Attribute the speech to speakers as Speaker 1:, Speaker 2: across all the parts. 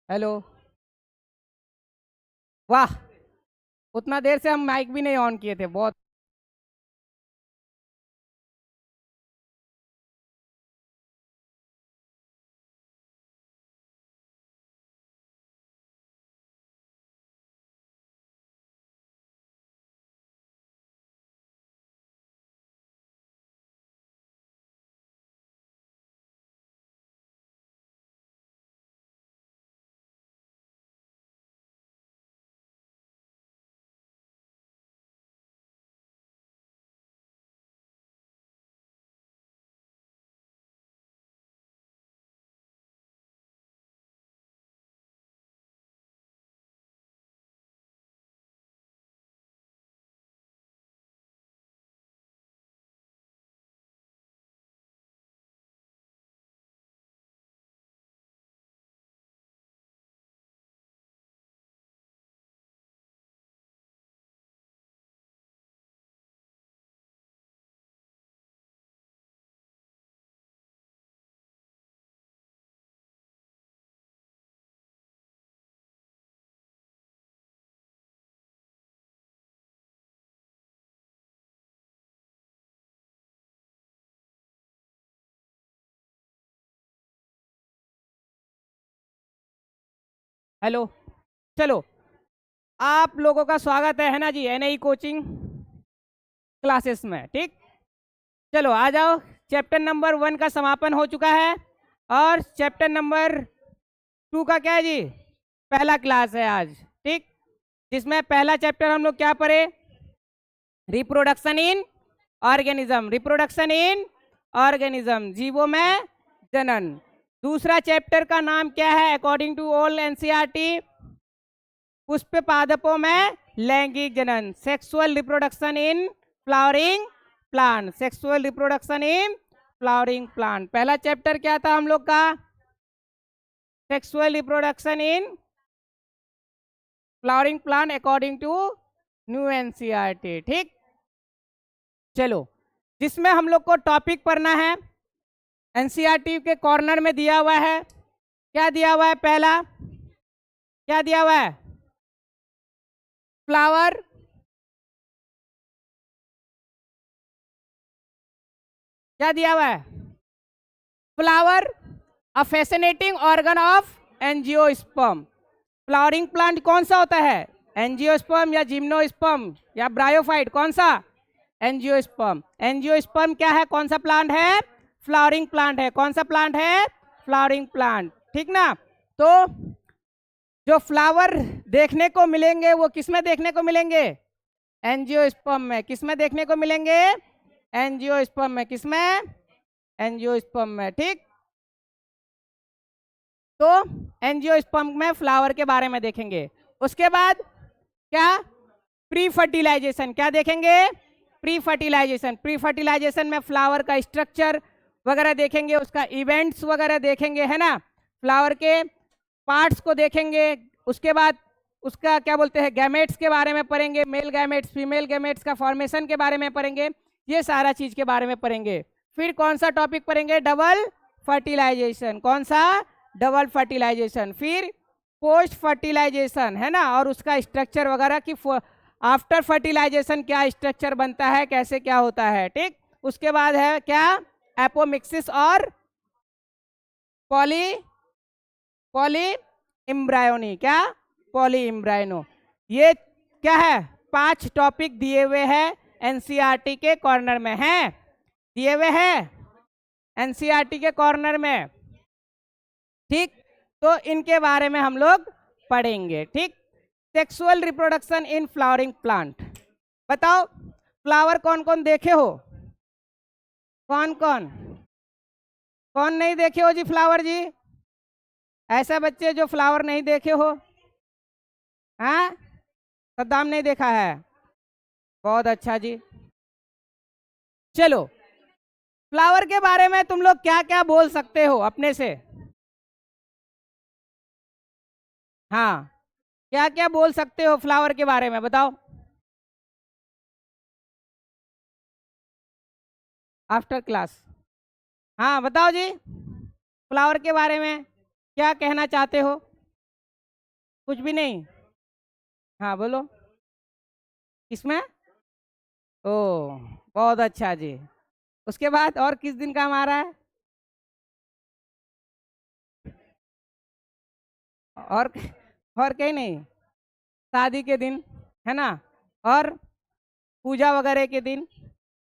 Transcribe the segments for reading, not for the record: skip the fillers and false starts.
Speaker 1: Hello. वाह, उतना देर से हम माइक भी नहीं ऑन किए थे। बहुत हेलो। चलो, आप लोगों का स्वागत है ना जी, एनआई कोचिंग क्लासेस में। ठीक, चलो आ जाओ। चैप्टर नंबर 1 का समापन हो चुका है और चैप्टर नंबर 2 का क्या है जी, पहला क्लास है आज। ठीक, जिसमें पहला चैप्टर हम लोग क्या पढ़े? Reproduction in organism. Reproduction in organism, जीवों में जनन। दूसरा चैप्टर का नाम क्या है अकॉर्डिंग टू ऑल एनसीईआरटी? पुष्प पादपों में लैंगिक जनन, sexual reproduction in flowering plant. Sexual reproduction in flowering plant, पहला चैप्टर क्या था हम लोग का? Sexual reproduction in flowering plant according to new NCERT. ठीक, चलो, जिसमें हम लोग को टॉपिक पढ़ना है एनसीईआरटी के कॉर्नर में दिया हुआ है। क्या दिया हुआ है? पहला क्या दिया हुआ है? फ्लावर। क्या दिया हुआ है? Flower, a fascinating organ of angiosperm. Flowering plant कौन सा होता है? एंजियोस्पर्म या जिम्नोस्पर्म या ब्रायोफाइट? कौन सा? एंजियोस्पर्म। एंजियोस्पर्म क्या है? कौन सा प्लांट है? फ्लावरिंग प्लांट है। कौन सा प्लांट है? Flowering plant. ठीक ना? तो जो फ्लावर देखने को मिलेंगे वो किस में देखने को मिलेंगे? एंजियोस्पर्म में। किस में देखने को मिलेंगे? एंजियोस्पर्म में। किस में? एंजियोस्पर्म में। ठीक, तो एंजियोस्पर्म में फ्लावर के बारे में देखेंगे। उसके बाद क्या? Pre fertilization. क्या देखेंगे? Pre fertilization. प्री फर्टिलाइजेशन में फ्लावर का स्ट्रक्चर वगैरह देखेंगे, उसका इवेंट्स वगैरह देखेंगे, है ना? फ्लावर के पार्ट्स को देखेंगे। उसके बाद उसका क्या बोलते हैं, गैमेट्स के बारे में पढ़ेंगे, मेल गैमेट्स फीमेल गैमेट्स का फॉर्मेशन के बारे में पढ़ेंगे। ये सारा चीज के बारे में पढ़ेंगे। फिर कौन सा टॉपिक पढ़ेंगे? Double fertilization. कौन सा? Double fertilization. फिर पोस्ट फर्टिलाइजेशन, है ना, और उसका स्ट्रक्चर वगैरह की आफ्टर फर्टिलाइजेशन क्या स्ट्रक्चर बनता है, कैसे क्या होता है। ठीक, उसके बाद है क्या? एपोमिक्सिस और पॉली पॉली इम्ब्रायोनी। क्या? Polyembryony. ये क्या है? 5 टॉपिक दिए हुए हैं एनसीईआरटी के कॉर्नर में। हैं दिए हुए हैं एनसीईआरटी के कॉर्नर में। ठीक, तो इनके बारे में हम लोग पढ़ेंगे। ठीक, sexual reproduction in flowering plant. बताओ, फ्लावर कौन कौन देखे हो? कौन कौन? कौन नहीं देखे हो जी फ्लावर जी? ऐसे बच्चे जो फ्लावर नहीं देखे हो? हाँ, सद्दाम नहीं देखा है? बहुत अच्छा जी। चलो, फ्लावर के बारे में तुम लोग क्या क्या बोल सकते हो अपने से? हाँ, क्या क्या बोल सकते हो फ्लावर के बारे में, बताओ। After class. हाँ बताओ जी, फ्लावर के बारे में क्या कहना चाहते हो? कुछ भी नहीं। हाँ बोलो, किसमें? ओ, बहुत अच्छा जी। उसके बाद और किस दिन काम आ रहा है? और और कहीं नहीं? शादी के दिन, है ना? और पूजा वगैरह के दिन,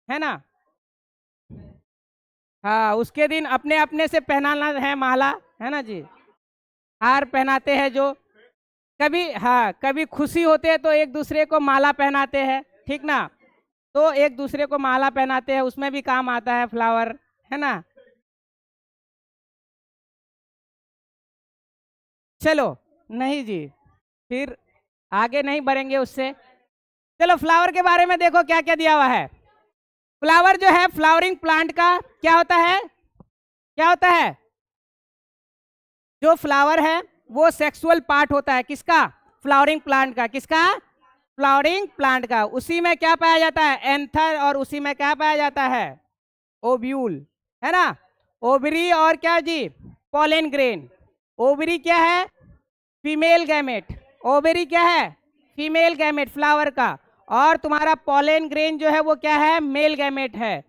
Speaker 1: है ना? हाँ, उसके दिन अपने अपने से पहनाना है माला, है ना जी? हार पहनाते हैं जो, कभी हाँ कभी खुशी होते हैं तो एक दूसरे को माला पहनाते हैं, ठीक ना? तो एक दूसरे को माला पहनाते हैं, उसमें भी काम आता है फ्लावर, है ना? चलो, नहीं जी, फिर आगे नहीं बढ़ेंगे उससे। चलो, फ्लावर के बारे में देखो क्या क्या दिया हुआ है। फ्लावर जो है, फ्लावरिंग प्लांट का क्या होता है? क्या होता है? जो फ्लावर है वो सेक्सुअल पार्ट होता है, किसका? फ्लावरिंग प्लांट का। किसका? फ्लावरिंग प्लांट का। उसी में क्या पाया जाता है? एंथर। और उसी में क्या पाया जाता है? ओव्यूल, है ना? ओवरी और क्या जी? Pollen grain. ओवरी क्या है? Female gamete. ओवरी क्या है? फीमेल गैमेट फ्लावर का। और तुम्हारा पॉलन ग्रेन जो है वो क्या है? मेल गैमेट है,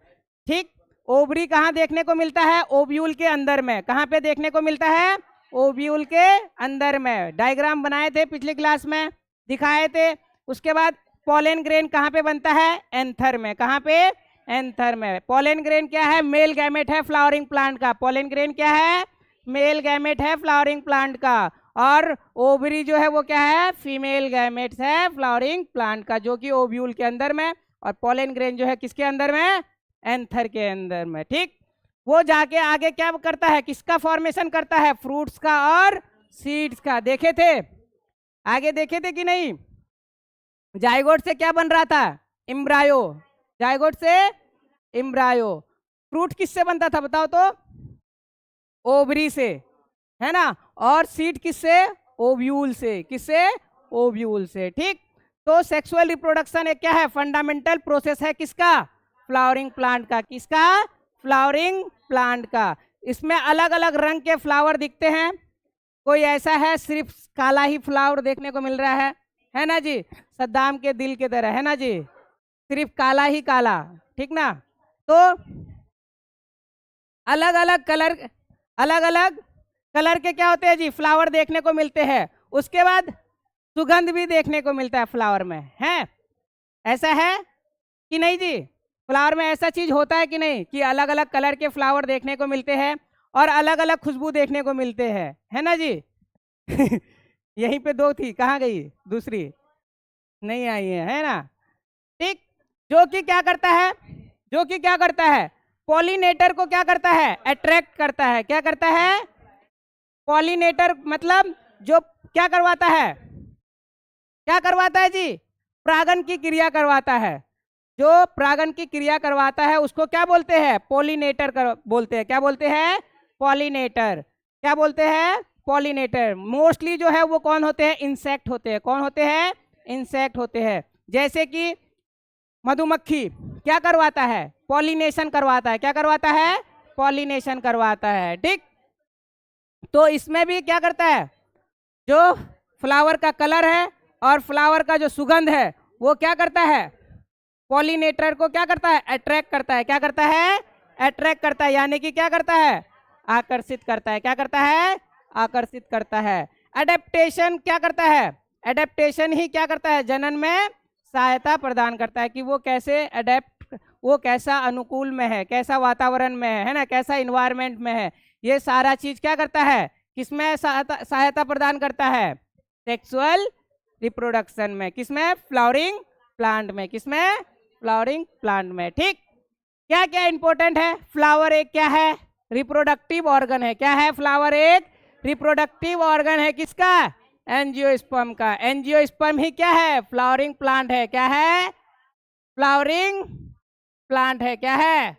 Speaker 1: ठीक। ओवरी कहाँ देखने को मिलता है? ओव्यूल के अंदर में। कहाँ पे देखने को मिलता है? ओव्यूल के अंदर में। डायग्राम बनाए थे पिछली क्लास में, दिखाए थे। उसके बाद पॉलन ग्रेन कहाँ पे बनता है? एंथर में। कहाँ पे? एंथर में। पॉलन ग्रेन क्या है? मेल गैमेट है फ्लावरिंग प्लांट का। पॉलन ग्रेन क्या है? मेल गैमेट है फ्लावरिंग प्लांट का। और ओवरी जो है वो क्या है? फीमेल गैमेट्स है फ्लावरिंग प्लांट का, जो कि ओव्यूल के अंदर में। और पॉलन ग्रेन जो है किसके अंदर में? एंथर के अंदर में, ठीक। वो जाके आगे क्या करता है? किसका फॉर्मेशन करता है? फ्रूट्स का और सीड्स का। देखे थे? आगे देखे थे कि नहीं? जाइगोट से क्या बन रहा था? इम्ब्रायो। जाइगोट से इम्ब्रायो। फ्रूट किससे बनता था बताओ तो? ओवरी से, है ना? और सीड किससे? ओव्यूल से। किससे? ओव्यूल से, ठीक। तो सेक्सुअल रिप्रोडक्शन एक क्या है? फंडामेंटल प्रोसेस है, किसका? फ्लावरिंग प्लांट का। किसका? फ्लावरिंग प्लांट का। इसमें अलग अलग रंग के फ्लावर दिखते हैं। कोई ऐसा है सिर्फ काला ही फ्लावर देखने को मिल रहा है ना जी? सद्दाम के दिल की तरह, है ना जी? सिर्फ काला ही काला, ठीक ना? तो अलग अलग कलर, अलग अलग कलर के क्या होते हैं जी? फ्लावर देखने को मिलते हैं। उसके बाद सुगंध भी देखने को मिलता है फ्लावर में, है? ऐसा है कि नहीं जी? फ्लावर में ऐसा चीज होता है कि नहीं, कि अलग अलग कलर के फ्लावर देखने को मिलते हैं और अलग अलग खुशबू देखने को मिलते हैं, है ना जी? यहीं पे दो थी, कहाँ गई दूसरी? नहीं आई है ना? ठीक। जो कि क्या करता है? जो कि क्या करता है? पॉलिनेटर को क्या करता है? अट्रैक्ट करता है। क्या करता है? पॉलिनेटर मतलब जो क्या करवाता है? क्या करवाता है जी? परागन की क्रिया करवाता है। जो परागन की क्रिया करवाता है उसको क्या बोलते हैं? पॉलिनेटर बोलते हैं। क्या बोलते हैं? पॉलिनेटर। क्या बोलते हैं? पॉलिनेटर। मोस्टली जो है वो कौन होते हैं? इंसेक्ट होते हैं। कौन होते हैं? इंसेक्ट होते हैं। जैसे कि मधुमक्खी क्या करवाता है? पॉलिनेशन करवाता है। क्या करवाता है? पॉलिनेशन करवाता है, ठीक। तो इसमें भी क्या करता है? जो फ्लावर का कलर है और फ्लावर का जो सुगंध है वो क्या करता है? पॉलिनेटर को क्या करता है? अट्रैक्ट करता है। क्या करता है? अट्रैक्ट करता है, यानी कि क्या करता है? आकर्षित करता है। क्या करता है? आकर्षित करता है। अडेप्टेशन क्या करता है? अडेप्टेशन ही क्या करता है? जनन में सहायता प्रदान करता है, कि वो कैसे अडेप्ट, वो कैसा अनुकूल में है, कैसा वातावरण में है ना? कैसा इन्वायरमेंट में है। ये सारा चीज क्या करता है? किसमें सहायता प्रदान करता है? सेक्सुअल रिप्रोडक्शन में। किसमें? फ्लावरिंग प्लांट में। किसमें? फ्लावरिंग प्लांट में, ठीक। क्या क्या इंपॉर्टेंट है? फ्लावर एक क्या है? रिप्रोडक्टिव ऑर्गन है। क्या है? फ्लावर एक रिप्रोडक्टिव ऑर्गन है, किसका? एंजियोस्पर्म का। एंजियोस्पर्म ही क्या है? फ्लावरिंग प्लांट है। क्या है? फ्लावरिंग प्लांट है। क्या है?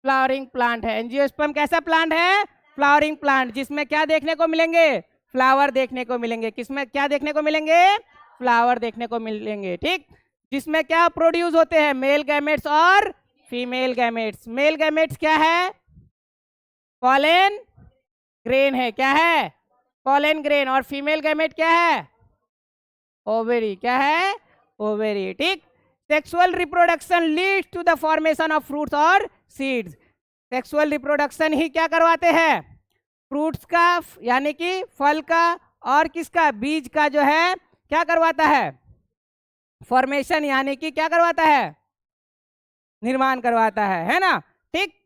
Speaker 1: फ्लावरिंग प्लांट है। एंजियोस्पर्म कैसा प्लांट है? फ्लावरिंग प्लांट, जिसमें क्या देखने को मिलेंगे? फ्लावर देखने को मिलेंगे। किसमें क्या देखने को मिलेंगे? फ्लावर देखने को मिलेंगे, ठीक। जिसमें क्या प्रोड्यूस होते हैं? मेल गैमेट्स और फीमेल गैमेट्स। मेल गैमेट्स क्या है? पॉलन ग्रेन है। क्या है? पॉलन ग्रेन, और फीमेल गैमेट क्या है? ओवेरी। क्या है? ओवेरी। ठीक। Sexual reproduction leads to the formation of fruits और सीड्स। सेक्सुअल रिप्रोडक्शन ही क्या करवाते हैं? फ्रूट्स का, यानी कि फल का, और किसका? बीज का जो है क्या करवाता है? फॉर्मेशन, यानी कि क्या करवाता है? निर्माण करवाता है ना? ठीक।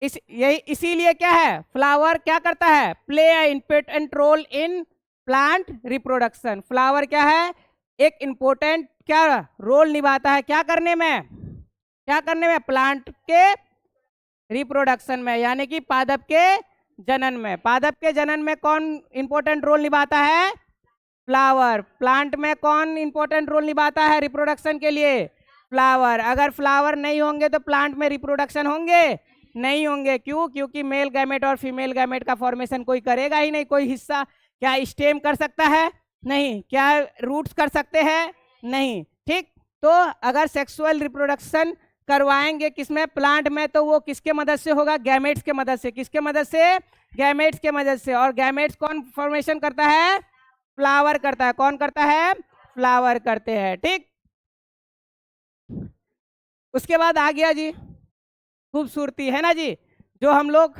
Speaker 1: यही इसीलिए क्या है, फ्लावर क्या करता है? Play a important role in plant reproduction. Flower क्या है? एक इम्पोर्टेंट क्या रोल निभाता है? क्या करने में? क्या करने में? प्लांट के रिप्रोडक्शन में, यानी कि पादप के जनन में। पादप के जनन में कौन इंपॉर्टेंट रोल निभाता है? फ्लावर। प्लांट में कौन इंपॉर्टेंट रोल निभाता है रिप्रोडक्शन के लिए? फ्लावर। अगर फ्लावर नहीं होंगे तो प्लांट में रिप्रोडक्शन होंगे? नहीं होंगे। क्यों? क्योंकि मेल गैमेट और फीमेल गैमेट का फॉर्मेशन कोई करेगा ही नहीं। कोई हिस्सा, क्या स्टेम कर सकता है? नहीं। क्या रूट्स कर सकते हैं? नहीं। ठीक। तो अगर सेक्सुअल रिप्रोडक्शन करवाएंगे किसमें? प्लांट में, तो वो किसके मदद से होगा? गैमेट्स के मदद से। किसके मदद से? गैमेट्स के मदद से। और गैमेट्स कौन फॉर्मेशन करता है? फ्लावर करता है। कौन करता है? फ्लावर करते हैं। ठीक। उसके बाद आ गया जी खूबसूरती, है ना जी, जो हम लोग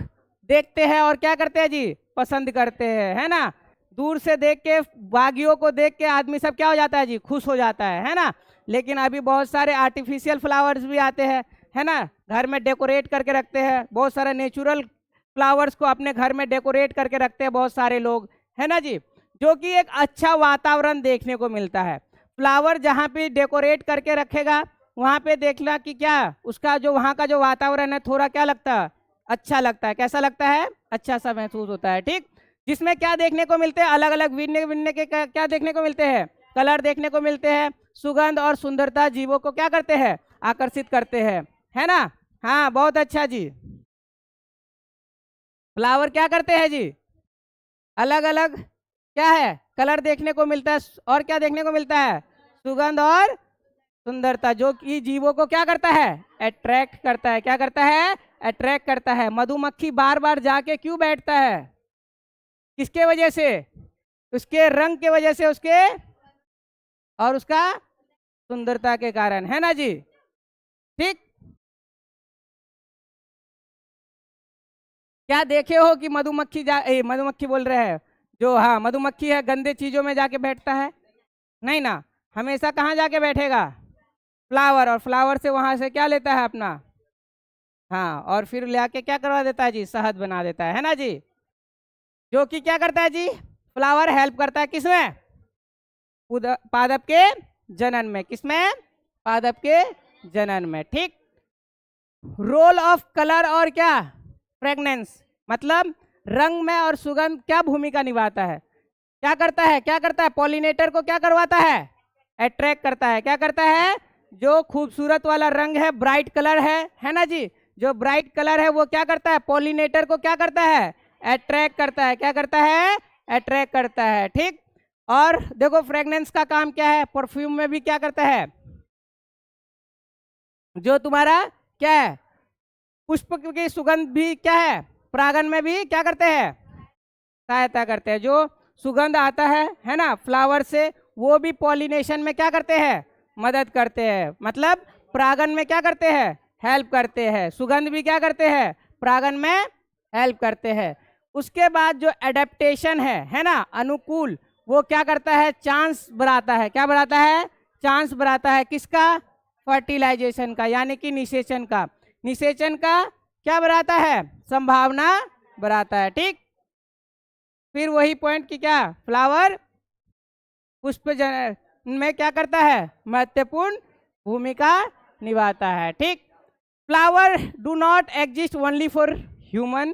Speaker 1: देखते हैं और क्या करते हैं जी? पसंद करते हैं, है ना? दूर से देख के, बागियों को देख के आदमी सब क्या हो जाता है जी? खुश हो जाता है ना? लेकिन अभी बहुत सारे आर्टिफिशियल फ्लावर्स भी आते हैं, है ना? घर में डेकोरेट करके रखते हैं। बहुत सारे नेचुरल फ्लावर्स को अपने घर में डेकोरेट करके रखते हैं बहुत सारे लोग, है ना जी, जो कि एक अच्छा वातावरण देखने को मिलता है। फ्लावर जहाँ पे डेकोरेट करके रखेगा, वहाँ पे देखना कि क्या उसका जो वहाँ का जो वातावरण है थोड़ा क्या लगता है? अच्छा लगता है। कैसा लगता है? अच्छा सा महसूस होता है। ठीक। जिसमें क्या देखने को मिलते हैं? अलग अलग भिन्न भिन्न के क्या देखने को मिलते हैं? कलर देखने को मिलते हैं। सुगंध और सुंदरता जीवों को क्या करते हैं? आकर्षित करते हैं, है ना? हाँ, बहुत अच्छा जी। फ्लावर क्या करते हैं जी? अलग अलग क्या है? कलर देखने को मिलता है, और क्या देखने को मिलता है? सुगंध और सुंदरता, जो कि जीवों को क्या करता है? अट्रैक्ट करता है। क्या करता है? अट्रैक्ट करता है। मधुमक्खी बार बार जाके क्यों बैठता है? किसके वजह से? उसके रंग के वजह से, उसके और उसका सुंदरता के कारण, है ना जी? ठीक। क्या देखे हो कि मधुमक्खी मधुमक्खी बोल रहे हैं, जो हाँ मधुमक्खी है गंदे चीजों में जाके बैठता है? नहीं ना। हमेशा कहाँ जाके बैठेगा? फ्लावर। और फ्लावर से वहां से क्या लेता है अपना? हाँ, और फिर ले आके क्या करवा देता है जी? शहद बना देता है ना जी? जो कि क्या करता है जी? फ्लावर हेल्प करता है किसमें? पादप के जनन में। किसमें? पादप के जनन में। ठीक। रोल ऑफ कलर और क्या? फ्रेगनेंस, मतलब रंग में और सुगंध क्या भूमिका निभाता है? क्या करता है? क्या करता है? पॉलिनेटर को क्या करवाता है? अट्रैक्ट करता है। क्या करता है? जो खूबसूरत वाला रंग है, ब्राइट कलर है ना जी, जो ब्राइट कलर है वो क्या करता है? पॉलिनेटर को क्या करता है? अट्रैक्ट करता है। क्या करता है? अट्रैक्ट करता है। ठीक। और देखो फ्रेगनेंस का काम क्या है? परफ्यूम में भी क्या करता है? जो तुम्हारा क्या है, पुष्प की सुगंध भी क्या है? परागन में भी क्या करते हैं? सहायता करते हैं। जो सुगंध आता है ना फ्लावर से, वो भी पॉलिनेशन में क्या करते हैं? मदद करते हैं। मतलब परागन में क्या करते हैं? हेल्प करते हैं। सुगंध भी क्या करते हैं? परागन में हेल्प करते हैं। उसके बाद जो एडेप्टेशन है ना, अनुकूल, वो क्या करता है? चांस बढ़ाता है। क्या बढ़ाता है? चांस बढ़ाता है। किसका? फर्टिलाइजेशन का, यानी कि निषेचन का। निषेचन का क्या बढ़ाता है? संभावना बढ़ाता है। ठीक। फिर वही पॉइंट की क्या, फ्लावर पुष्प में क्या करता है? महत्वपूर्ण भूमिका निभाता है। ठीक। Flower do not exist only for human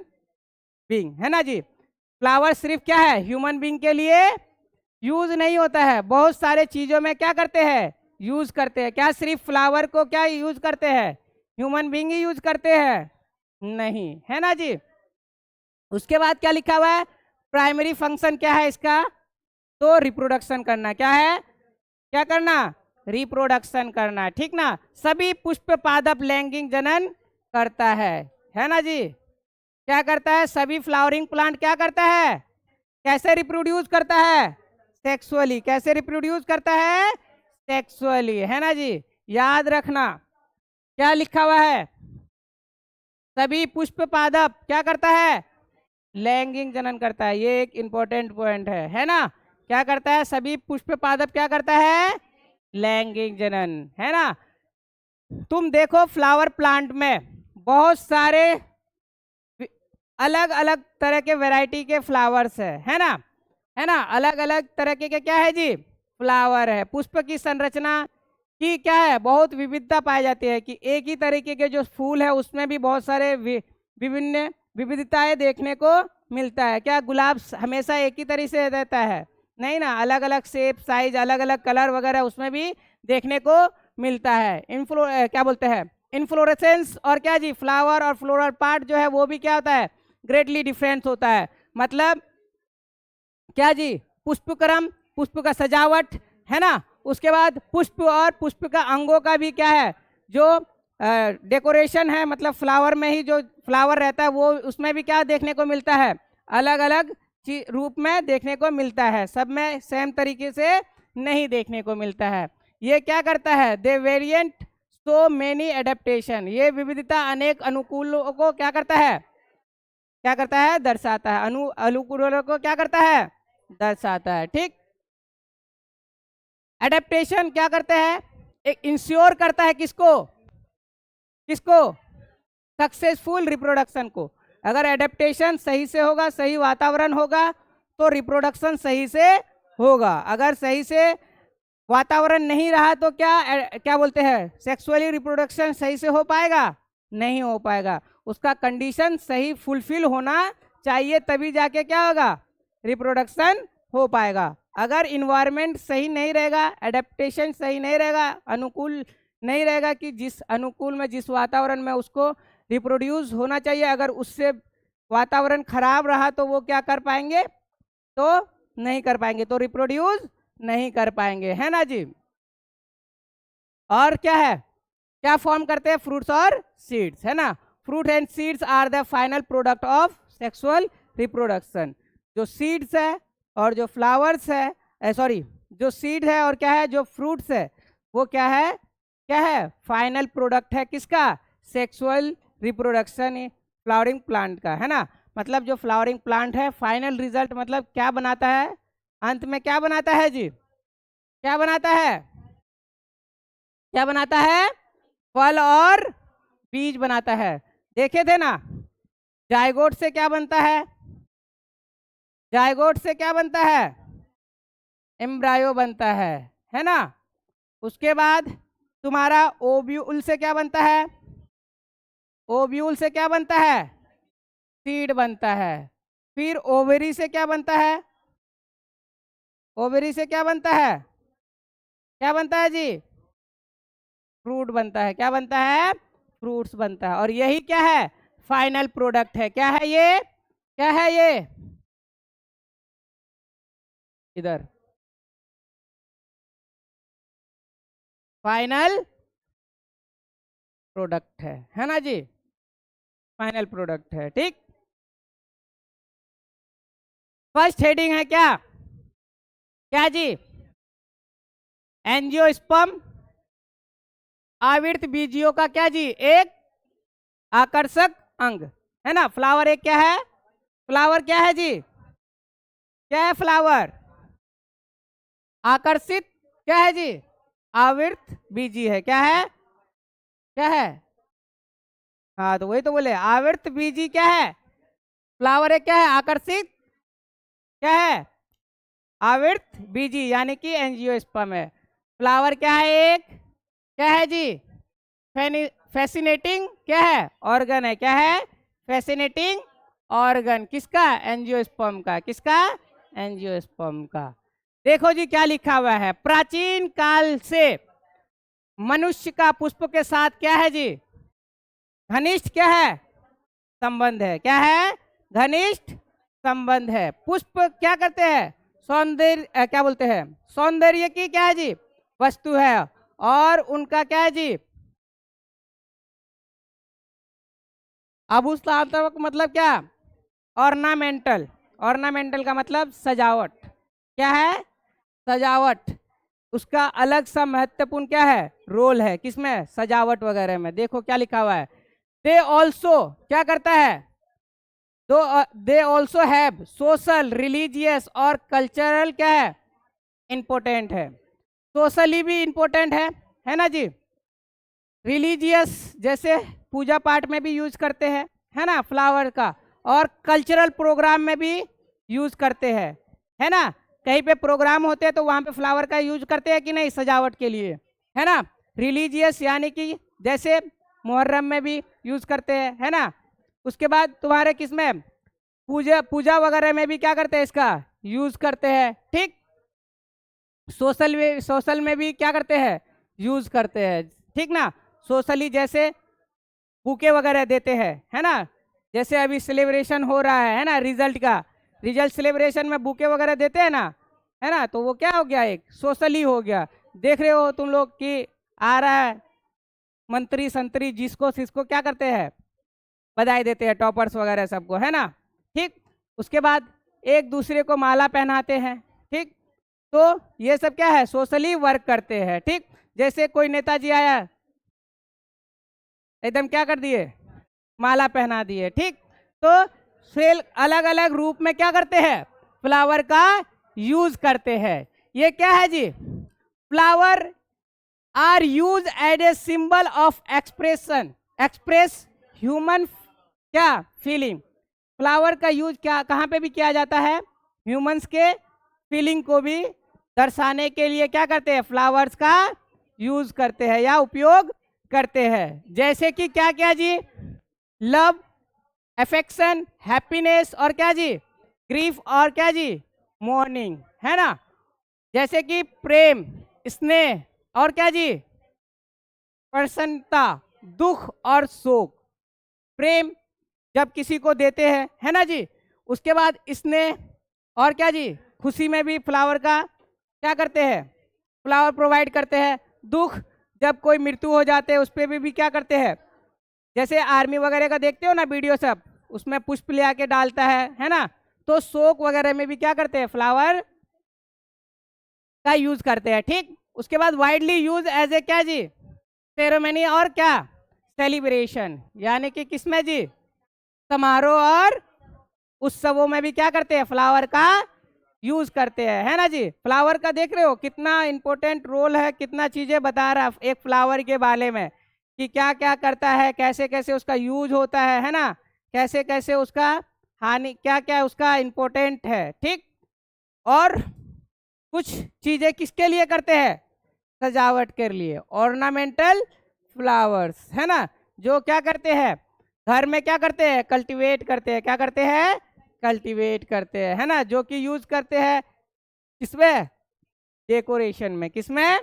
Speaker 1: being, है ना जी? फ्लावर सिर्फ क्या है? ह्यूमन बीइंग के लिए यूज नहीं होता है, बहुत सारे चीजों में क्या करते हैं? यूज करते हैं। क्या सिर्फ फ्लावर को क्या यूज करते हैं? ह्यूमन बीइंग ही यूज करते हैं? नहीं, है ना जी? उसके बाद क्या लिखा हुआ है? प्राइमरी फंक्शन क्या है इसका? तो रिप्रोडक्शन करना। क्या है? क्या करना? रिप्रोडक्शन करना। ठीक ना? सभी पुष्प पादप लैंगिक जनन करता है ना जी? क्या करता है? सभी फ्लावरिंग प्लांट क्या करता है? कैसे रिप्रोड्यूस करता है? सेक्सुअली। कैसे रिप्रोड्यूस करता है? सेक्सुअली, है ना जी। याद रखना क्या लिखा हुआ है, सभी पुष्प पादप क्या करता है? लैंगिक जनन करता है। ये एक इंपॉर्टेंट पॉइंट है ना। क्या करता है? सभी पुष्प पादप क्या करता है? लैंगिक जनन, है ना। तुम देखो फ्लावर प्लांट में बहुत सारे अलग अलग तरह के वैरायटी के फ्लावर्स है ना, है ना। अलग अलग तरह के क्या है जी? फ्लावर है। पुष्प की संरचना की क्या है? बहुत विविधता पाई जाती है कि एक ही तरीके के जो फूल है उसमें भी बहुत सारे विभिन्न विविधताएं देखने को मिलता है। क्या गुलाब हमेशा एक ही तरीके से रहता है? नहीं ना, अलग अलग शेप, साइज, अलग अलग कलर वगैरह उसमें भी देखने को मिलता है। क्या बोलते हैं, इन्फ्लोरेसेंस और क्या जी, फ्लावर और फ्लोरल पार्ट जो है वो भी क्या होता है? ग्रेटली डिफरेंस होता है। मतलब क्या जी, पुष्पक्रम, पुष्प का सजावट, है ना। उसके बाद पुष्प और पुष्प का अंगों का भी क्या है, जो डेकोरेशन है, मतलब फ्लावर में ही जो फ्लावर रहता है वो उसमें भी क्या देखने को मिलता है? अलग अलग रूप में देखने को मिलता है, सब में सेम तरीके से नहीं देखने को मिलता है। ये क्या करता है? दे वेरिएंट सो मेनी एडेप्टेशन। ये विविधता अनेक अनुकूलों को क्या करता है? क्या करता है? दर्शाता है। अनुकूलों को क्या करता है? दर्शाता है। ठीक। एडेप्टेशन क्या करते हैं? एक इंश्योर करता है किसको? किसको? सक्सेसफुल रिप्रोडक्शन को। अगर एडेप्टेशन सही से होगा, सही वातावरण होगा, तो रिप्रोडक्शन सही से होगा। अगर सही से वातावरण नहीं रहा तो क्या बोलते हैं, सेक्सुअली रिप्रोडक्शन सही से हो पाएगा? नहीं हो पाएगा। उसका कंडीशन सही फुलफिल होना चाहिए, तभी जाके क्या होगा? रिप्रोडक्शन हो पाएगा। अगर इन्वायरमेंट सही नहीं रहेगा, एडेप्टेशन सही नहीं रहेगा, अनुकूल नहीं रहेगा कि जिस अनुकूल में, जिस वातावरण में उसको रिप्रोड्यूस होना चाहिए, अगर उससे वातावरण खराब रहा तो वो क्या कर पाएंगे? तो नहीं कर पाएंगे, तो रिप्रोड्यूस नहीं कर पाएंगे, है ना जी। और क्या है, क्या फॉर्म करते हैं? फ्रूट्स और सीड्स, है ना। Fruit and seeds are the final product of sexual reproduction. जो सीड्स है और जो फ्लावर्स है, सॉरी, जो सीड है और क्या है, जो फ्रूट्स है, वो क्या है? क्या है? फाइनल प्रोडक्ट है किसका? सेक्सुअल रिप्रोडक्शन फ्लावरिंग प्लांट का, है ना। मतलब जो फ्लावरिंग प्लांट है, फाइनल रिजल्ट मतलब क्या बनाता है? अंत में क्या बनाता है जी? क्या बनाता है? क्या बनाता है? फल और बीज बनाता है। देखे थे ना, जायगोट से क्या बनता है? जायगोट से क्या बनता है? एम्ब्रायो बनता है ना। उसके बाद तुम्हारा ओव्यूल से क्या बनता है? ओव्यूल से क्या बनता है? सीड बनता है। फिर ओवरी से क्या बनता है? ओवरी से क्या बनता है? क्या बनता है जी? फ्रूट बनता है। क्या बनता है? फ्रूट्स बनता है। और यही क्या है? फाइनल प्रोडक्ट है। क्या है ये? क्या है ये? इधर फाइनल प्रोडक्ट है ना जी। फाइनल प्रोडक्ट है। ठीक। फर्स्ट हेडिंग है क्या? क्या जी? एंजियोस्पर्म आवृत बीजियों का क्या जी? एक आकर्षक अंग, है ना। फ्लावर एक क्या है? फ्लावर क्या है जी? क्या है फ्लावर? आकर्षित क्या है जी? आवृत बीजी है। क्या है? क्या है? हाँ, तो वही तो बोले, आवृत बीजी क्या है? फ्लावर एक क्या है? आकर्षित क्या है? आवृत बीजी, यानी कि एंजियोस्पर्म है। फ्लावर क्या है? एक क्या है जी? फैसिनेटिंग क्या है? ऑर्गन है। क्या है? फैसिनेटिंग ऑर्गन किसका? एंजियोस्पर्म का। किसका? एंजियोस्पर्म का। देखो जी क्या लिखा हुआ है, प्राचीन काल से मनुष्य का पुष्प के साथ क्या है जी? घनिष्ठ क्या है? संबंध है। क्या है? घनिष्ठ संबंध है। पुष्प क्या करते हैं? सौंदर्य, क्या बोलते हैं, सौंदर्य की क्या है जी? वस्तु है। और उनका क्या है जी? आभूषणात्मक मतलब क्या? ऑर्नामेंटल, ऑर्नामेंटल का मतलब सजावट। क्या है? सजावट। उसका अलग सा महत्वपूर्ण क्या है? रोल है। किसमें? सजावट वगैरह में। देखो क्या लिखा हुआ है, दे ऑल्सो क्या करता है? They also have social, religious और कल्चरल क्या है? इंपोर्टेंट है। सोशली भी इंपोर्टेंट है ना जी। रिलीजियस जैसे पूजा पाठ में भी यूज करते हैं, है ना, फ्लावर का। और कल्चरल प्रोग्राम में भी यूज करते हैं, है ना। कहीं पे प्रोग्राम होते हैं तो वहां पे फ्लावर का यूज करते हैं कि नहीं, सजावट के लिए, है ना। रिलीजियस यानी कि जैसे मुहर्रम में भी यूज करते हैं, है ना। उसके बाद तुम्हारे किसमें, पूजा वगैरह में भी क्या करते हैं, इसका यूज करते हैं। ठीक, सोशल में भी क्या करते हैं, यूज करते हैं। ठीक ना। सोशली जैसे बुके वगैरह देते हैं, है ना। जैसे अभी सेलिब्रेशन हो रहा है ना, रिजल्ट सेलिब्रेशन में बुके वगैरह देते हैं ना, है ना। तो वो क्या हो गया, एक सोशली हो गया। देख रहे हो तुम लोग कि आ रहा है मंत्री संतरी, जिसको क्या करते हैं, बधाई देते हैं, टॉपर्स वगैरह सबको, है ना। ठीक, उसके बाद एक दूसरे को माला पहनाते हैं। ठीक, तो ये सब क्या है, सोशली वर्क करते हैं। ठीक, जैसे कोई नेताजी आया, एकदम क्या कर दिए, माला पहना दिए। ठीक, तो सेल अलग अलग रूप में क्या करते हैं, फ्लावर का यूज करते हैं। ये क्या है जी, flower are use as a symbol of expression, express human क्या फीलिंग। फ्लावर का यूज क्या कहाँ पे भी किया जाता है, ह्यूमंस के फीलिंग को भी दर्शाने के लिए क्या करते हैं, फ्लावर्स का यूज करते हैं या उपयोग करते हैं। जैसे कि क्या क्या जी, लव, अफेक्शन, हैप्पीनेस और क्या जी, ग्रीफ और क्या जी, मॉर्निंग, है ना। जैसे कि प्रेम, स्नेह और क्या जी, प्रसन्नता, दुख और शोक। प्रेम जब किसी को देते हैं, है ना जी। उसके बाद स्नेह और क्या जी, खुशी में भी फ्लावर का क्या करते हैं, फ्लावर प्रोवाइड करते हैं। दुख जब कोई मृत्यु हो जाते हैं उस पर भी क्या करते हैं, जैसे आर्मी वगैरह का देखते हो ना वीडियो सब, उसमें पुष्प ले आके डालता है ना। तो शोक वगैरह में भी क्या करते हैं, फ्लावर का यूज करते हैं। ठीक, उसके बाद वाइडली यूज एज ए क्या जी, सेरेमनी और क्या, सेलिब्रेशन, यानी कि किसमें जी, समारोह और उत्सवों में भी क्या करते हैं, फ्लावर का यूज करते हैं, है ना जी। फ्लावर का देख रहे हो कितना इंपॉर्टेंट रोल है, कितना चीजें बता रहा है एक फ्लावर के बारे में, कि क्या क्या करता है, कैसे कैसे उसका यूज होता है ना, कैसे कैसे उसका हानि, क्या क्या उसका इंपॉर्टेंट है। ठीक, और कुछ चीजें किसके लिए करते हैं, सजावट के लिए, ऑर्नामेंटल फ्लावर्स, है ना। जो क्या करते हैं, घर में क्या करते हैं, कल्टीवेट करते हैं, क्या करते हैं, कल्टीवेट करते हैं, है ना। जो कि यूज करते हैं किसमें, डेकोरेशन में, किसमें,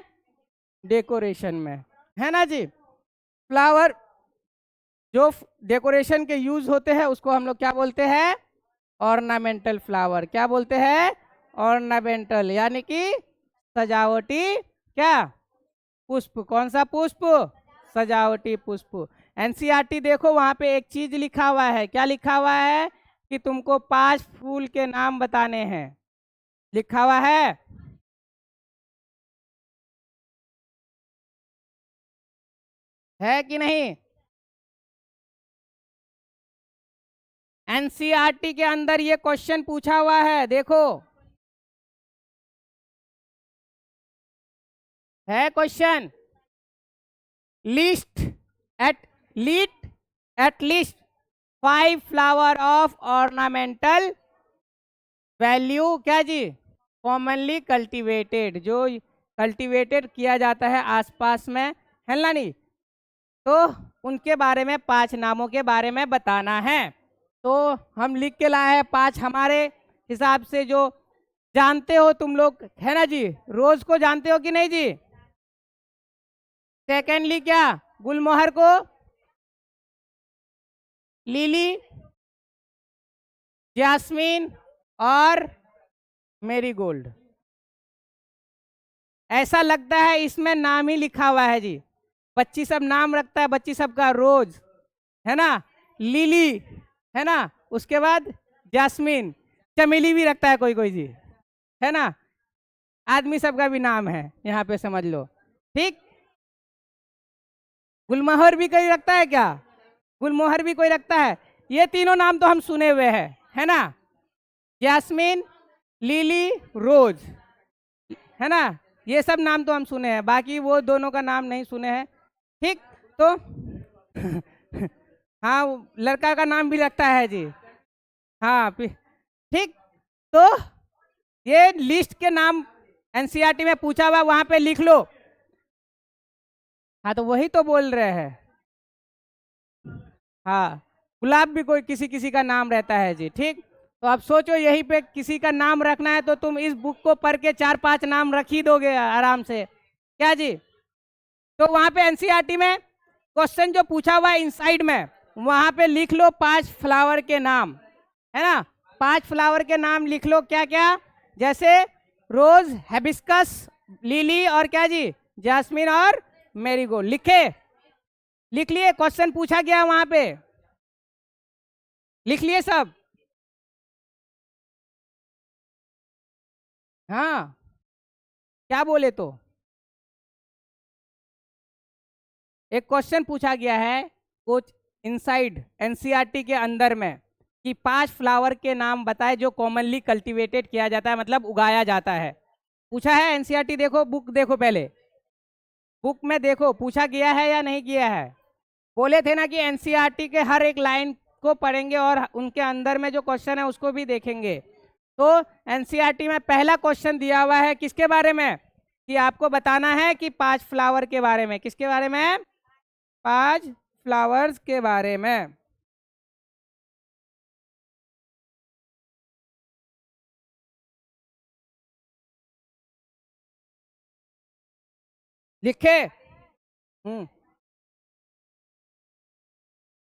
Speaker 1: डेकोरेशन में, है ना जी। फ्लावर जो डेकोरेशन के यूज होते हैं उसको हम लोग क्या बोलते हैं, ऑर्नामेंटल फ्लावर। क्या बोलते हैं, ऑर्नामेंटल, यानी कि सजावटी क्या पुष्प। कौन सा पुष्प, सजावटी पुष्प। एनसीईआरटी देखो वहां पे एक चीज लिखा हुआ है, क्या लिखा हुआ है, कि तुमको 5 फूल के नाम बताने हैं, लिखा हुआ है कि नहीं। एनसीईआरटी के अंदर ये क्वेश्चन पूछा हुआ है, देखो है question, list at least 5 flower of ornamental value क्या जी, कॉमनली कल्टीवेटेड, जो कल्टीवेटेड किया जाता है आसपास में, है ना नहीं। तो उनके बारे में 5 नामों के बारे में बताना है। तो हम लिख के लाए हैं 5 हमारे हिसाब से, जो जानते हो तुम लोग, है ना जी। रोज को जानते हो कि नहीं जी। सेकेंडली क्या, गुलमोहर को, लिली, जैस्मीन और मेरीगोल्ड। ऐसा लगता है इसमें नाम ही लिखा हुआ है जी, बच्ची सब नाम रखता है, बच्ची सब का, रोज, है ना, लिली, है ना, उसके बाद जैस्मीन। चमेली भी रखता है कोई कोई जी, है ना। आदमी सबका भी नाम है यहाँ पे, समझ लो। ठीक, गुलमोहर भी कोई रखता है क्या? गुलमोहर भी कोई रखता है? ये तीनों नाम तो हम सुने हुए हैं, है ना। जैस्मिन, लिली, रोज, है ना। ये सब नाम तो हम सुने हैं, बाकी वो दोनों का नाम नहीं सुने हैं। ठीक, तो हाँ, लड़का का नाम भी रखता है जी। हाँ, ठीक। तो ये लिस्ट के नाम एनसीईआरटी में पूछा हुआ, वहां पे लिख लो। हाँ, तो वही तो बोल रहे हैं। हाँ, गुलाब भी कोई किसी किसी का नाम रहता है जी। ठीक, तो अब सोचो यहीं पे किसी का नाम रखना है तो तुम इस बुक को पढ़ के 4-5 नाम रख ही दोगे आराम से, क्या जी। तो वहां पे एनसीईआरटी में क्वेश्चन जो पूछा हुआ है इनसाइड में, वहां पे लिख लो 5 फ्लावर के नाम, है ना। 5 फ्लावर के नाम लिख लो, क्या क्या, जैसे रोज, हैबिस्कस, लिली और क्या जी, जैस्मिन और मैरीगोल्ड। लिख लिए, क्वेश्चन पूछा गया वहां पे, लिख लिए सब। हाँ, क्या बोले तो एक क्वेश्चन पूछा गया है कुछ इनसाइड एनसीईआरटी के अंदर में कि 5 फ्लावर के नाम बताए जो कॉमनली कल्टीवेटेड किया जाता है, मतलब उगाया जाता है। पूछा है एनसीईआरटी, देखो बुक देखो, पहले बुक में देखो पूछा गया है या नहीं किया है। बोले थे ना कि एनसीईआरटी के हर एक लाइन को पढ़ेंगे और उनके अंदर में जो क्वेश्चन है उसको भी देखेंगे। तो एनसीईआरटी में पहला क्वेश्चन दिया हुआ है किसके बारे में, कि आपको बताना है कि 5 फ्लावर के बारे में। किसके बारे में? 5 फ्लावर्स के बारे में। लिखे?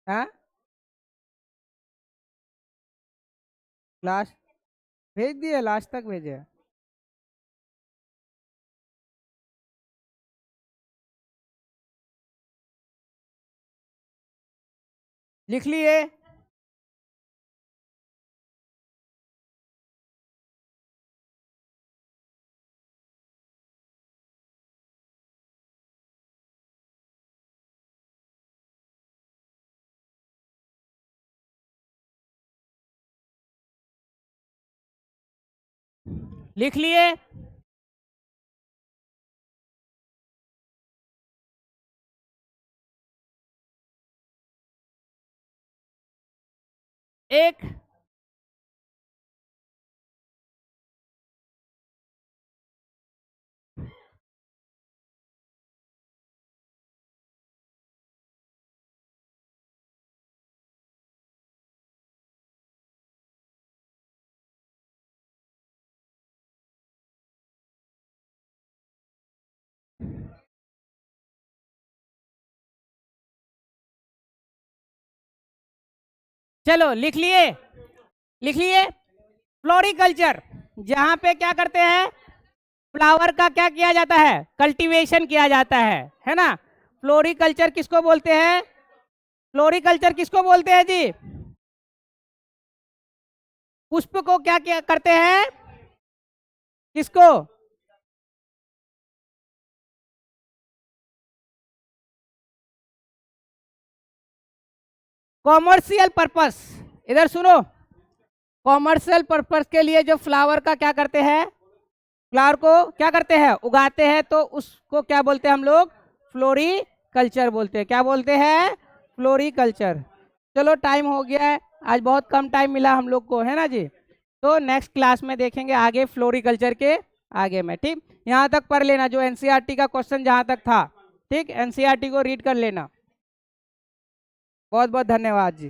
Speaker 1: हाँ, लास्ट भेज दिए, लास्ट तक भेजे। लिख लिए? लिख लिए? एक चलो लिख लिए? लिख लिए? फ्लोरिकल्चर, जहां पे क्या करते हैं, फ्लावर का क्या किया जाता है, कल्टीवेशन किया जाता है ना। फ्लोरिकल्चर किसको बोलते हैं? फ्लोरिकल्चर किसको बोलते हैं जी? पुष्प को क्या क्या करते हैं, किसको? कॉमर्शियल पर्पस, इधर सुनो। कॉमर्शियल पर्पस के लिए जो फ्लावर का क्या करते हैं, फ्लावर को क्या करते हैं, उगाते हैं, तो उसको क्या बोलते हैं हम लोग? फ्लोरिकल्चर बोलते हैं। क्या बोलते हैं? फ्लोरिकल्चर। चलो टाइम हो गया है, आज बहुत कम टाइम मिला हम लोग को, है ना जी। तो नेक्स्ट क्लास में देखेंगे आगे फ्लोरिकल्चर के आगे में। ठीक, यहाँ तक पढ़ लेना जो एनसीईआरटी का क्वेश्चन जहाँ तक था। ठीक, एनसीईआरटी को रीड कर लेना। बहुत बहुत धन्यवाद जी।